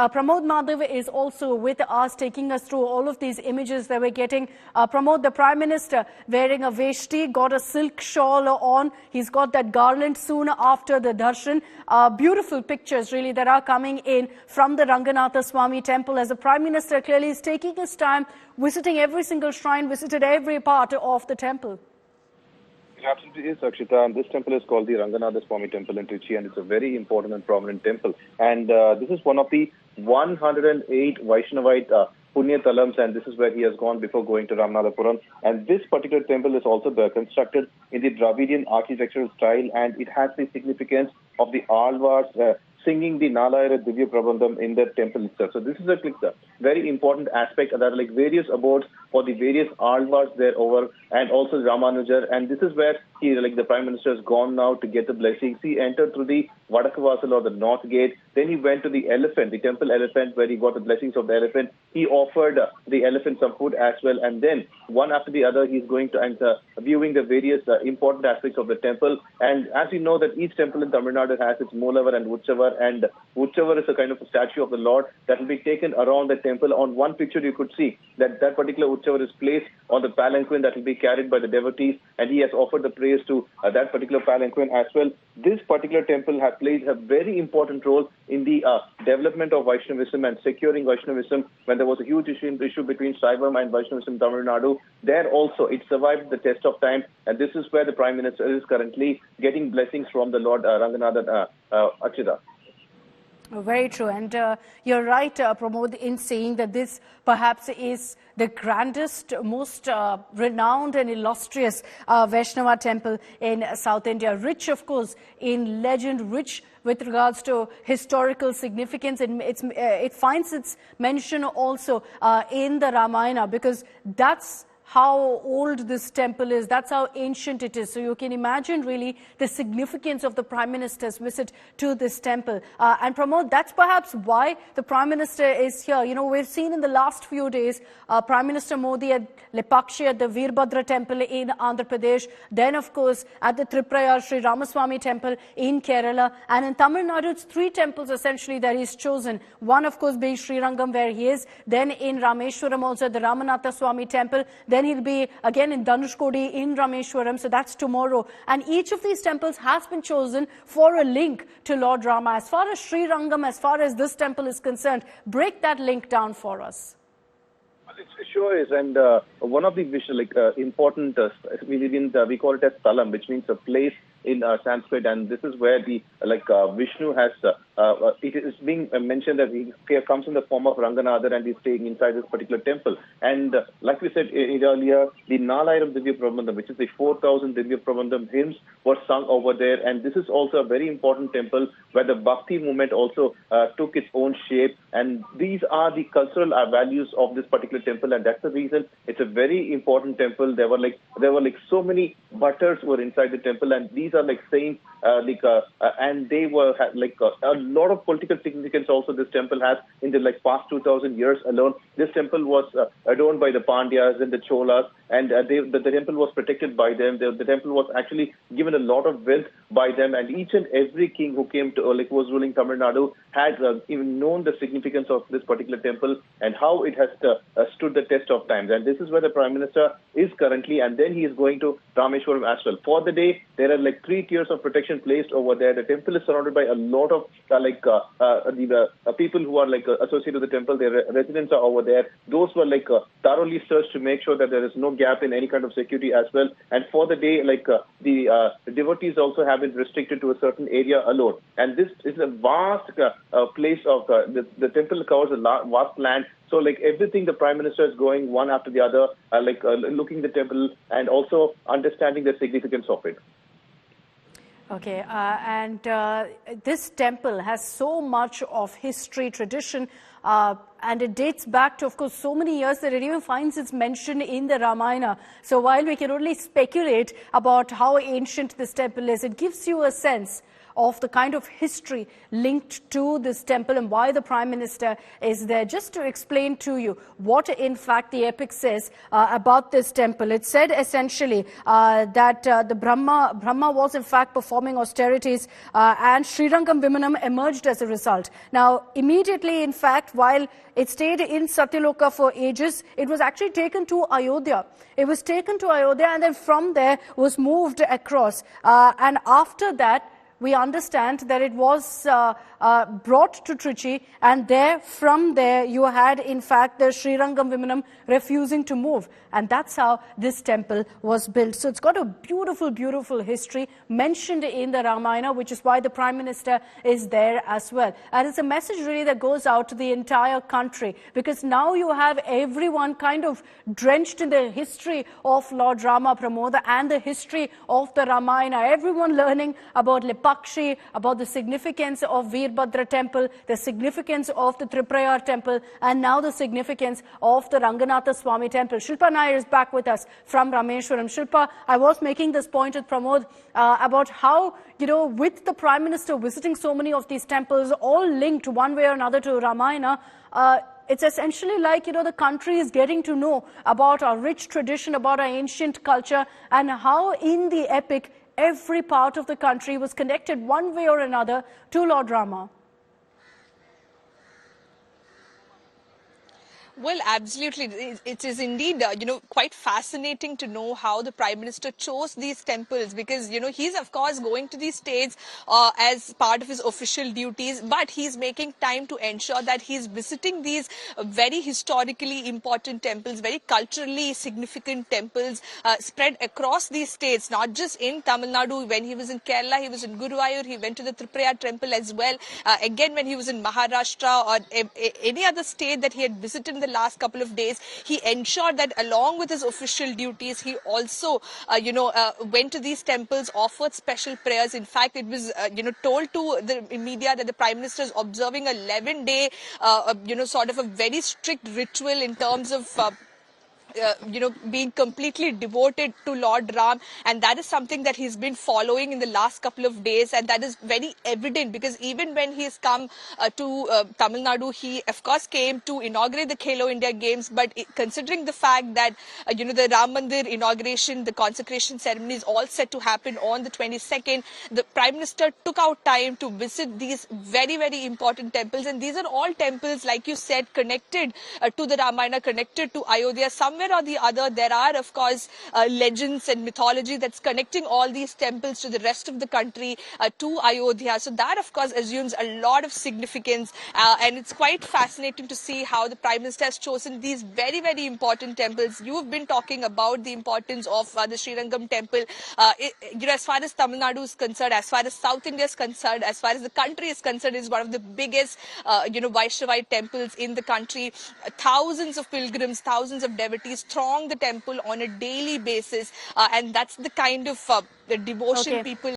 Pramod Madhav is also with us, taking us through all of these images that we're getting. Pramod, the Prime Minister wearing a veshti, got a silk shawl on. He's got that garland soon after the darshan. Beautiful pictures, really, that are coming in from the Ranganatha Swami temple, as the Prime Minister clearly is taking his time, visiting every single shrine, visited every part of the temple. It absolutely is, Akshita, and this temple is called the Ranganatha Swami Temple in Trichy, and it's a very important and prominent temple. And this is one of the 108 Vaishnavite Punya Talams, and this is where he has gone before going to Ramanathapuram. And this particular temple is also constructed in the Dravidian architectural style, and it has the significance of the Alvars singing the Nalayara Divya Prabandham in the temple itself. So this is a very important aspect. There are like various abodes for the various Alvars there over, and also Ramanujar. And this is where he, like the Prime Minister, has gone now to get the blessings. He entered through the Vadakavasal or the North Gate. Then he went to the elephant, the temple elephant, where he got the blessings of the elephant. He offered the elephant some food as well. And then one after the other, he's going to enter, viewing the various important aspects of the temple. And as you know that each temple in Tamil Nadu has its Moolavar and Utsavar, and Utsavar is a kind of a statue of the Lord that will be taken around the temple. On one picture you could see that particular Utsavar is placed on the palanquin that will be carried by the devotees, and he has offered the praise to that particular palanquin as well. This particular temple has played a very important role in the development of Vaishnavism and securing Vaishnavism when there was a huge issue between Saivam and Vaishnavism in Tamil Nadu. There also it survived the test of time, and this is where the Prime Minister is currently getting blessings from the Lord Ranganathan, Akshita. Very true. And you're right, Pramod, in saying that this perhaps is the grandest, most renowned and illustrious Vaishnava temple in South India. Rich, of course, in legend, rich with regards to historical significance. It finds its mention also in the Ramayana, because that's how old this temple is. That's how ancient it is. So you can imagine really the significance of the Prime Minister's visit to this temple. And Pramod, that's perhaps why the Prime Minister is here. You know, we've seen in the last few days, Prime Minister Modi at Lepakshi at the Veerbhadra temple in Andhra Pradesh. Then, of course, at the Triprayar Sri Ramaswamy temple in Kerala. And in Tamil Nadu, it's three temples essentially that he's chosen. One, of course, being Sri Rangam, where he is. Then in Rameshwaram also, the Ramanatha Swami temple. Then he'll be again in Dhanushkodi in Rameshwaram, so that's tomorrow. And each of these temples has been chosen for a link to Lord Rama. As far as Sri Rangam, as far as this temple is concerned, break that link down for us. It sure is, and one of the important, we call it as Thalam, which means a place in Sanskrit, and this is where the Vishnu has. It is being mentioned that he comes in the form of Ranganathan and he's staying inside this particular temple. And like we said earlier, the Nalayara Divya Prabandham, which is the 4,000 Divya Prabandham hymns, were sung over there. And this is also a very important temple where the Bhakti movement also took its own shape. And these are the cultural values of this particular temple, and that's the reason it's a very important temple. There were so many bhattars were inside the temple, and these are like saints, and they were a lot of political significance also this temple has in the past 2,000 years alone. This temple was adorned by the Pandyas and the Cholas, and the temple was protected by them. The temple was actually given a lot of wealth by them, and each and every king who came to was ruling Tamil Nadu had even known the significance of this particular temple and how it has stood the test of time. And this is where the Prime Minister is currently, and then he is going to Rameshwaram as well. For the day, there are 3 tiers of protection placed over there. The temple is surrounded by a lot of the people who are associated with the temple. Their residents are over there. Those were thoroughly searched to make sure that there is no gap in any kind of security as well. And for the day, the devotees also have been restricted to a certain area alone. And this is a vast place of the temple covers a vast land. So everything, the Prime Minister is going one after the other, looking the temple and also understanding the significance of it. Okay, and this temple has so much of history, tradition, and it dates back to, of course, so many years that it even finds its mention in the Ramayana. So while we can only speculate about how ancient this temple is, it gives you a sense of the kind of history linked to this temple and why the Prime Minister is there. Just to explain to you what in fact the epic says about this temple. It said essentially that the Brahma was in fact performing austerities and Srirangam Vimanam emerged as a result. Now immediately in fact while it stayed in Satyaloka for ages, it was actually taken to Ayodhya. It was taken to Ayodhya and then from there was moved across. And after that, we understand that it was brought to Trichy, and from there you had in fact the Srirangam Vimanam refusing to move, and that's how this temple was built. So it's got a beautiful, beautiful history mentioned in the Ramayana, which is why the Prime Minister is there as well. And it's a message really that goes out to the entire country, because now you have everyone kind of drenched in the history of Lord Rama, Pramod, and the history of the Ramayana. Everyone learning about Lepakshi, about the significance of Veerbhadra temple, the significance of the Triprayar temple, and now the significance of the Ranganatha Swami temple. Shilpa Nair is back with us from Rameshwaram. Shilpa, I was making this point with Pramod about how, with the Prime Minister visiting so many of these temples, all linked one way or another to Ramayana, it's essentially like, the country is getting to know about our rich tradition, about our ancient culture, and how in the epic, every part of the country was connected one way or another to Lord Rama. Well, absolutely. It is indeed, quite fascinating to know how the Prime Minister chose these temples, because, he's of course going to these states as part of his official duties, but he's making time to ensure that he's visiting these very historically important temples, very culturally significant temples spread across these states, not just in Tamil Nadu. When he was in Kerala, he was in Guruvayur, he went to the Triprayar temple as well. Again, when he was in Maharashtra or any other state that he had visited in the last couple of days, he ensured that along with his official duties, he also, went to these temples, offered special prayers. In fact, it was, told to the media that the Prime Minister is observing a 11-day, sort of a very strict ritual in terms of being completely devoted to Lord Ram, and that is something that he's been following in the last couple of days, and that is very evident because even when he's come to Tamil Nadu, he of course came to inaugurate the Khelo India Games, but considering the fact that the Ram Mandir inauguration, the consecration ceremony is all set to happen on the 22nd, the Prime Minister took out time to visit these very, very important temples, and these are all temples, like you said, connected to the Ramayana, connected to Ayodhya. Somewhere or the other, there are, of course, legends and mythology that's connecting all these temples to the rest of the country, to Ayodhya. So that, of course, assumes a lot of significance. And it's quite fascinating to see how the Prime Minister has chosen these very, very important temples. You have been talking about the importance of the Srirangam temple. As far as Tamil Nadu is concerned, as far as South India is concerned, as far as the country is concerned, is one of the biggest, Vaishnavite temples in the country. Thousands of pilgrims, thousands of devotees throng the temple on a daily basis, and that's the kind of devotion people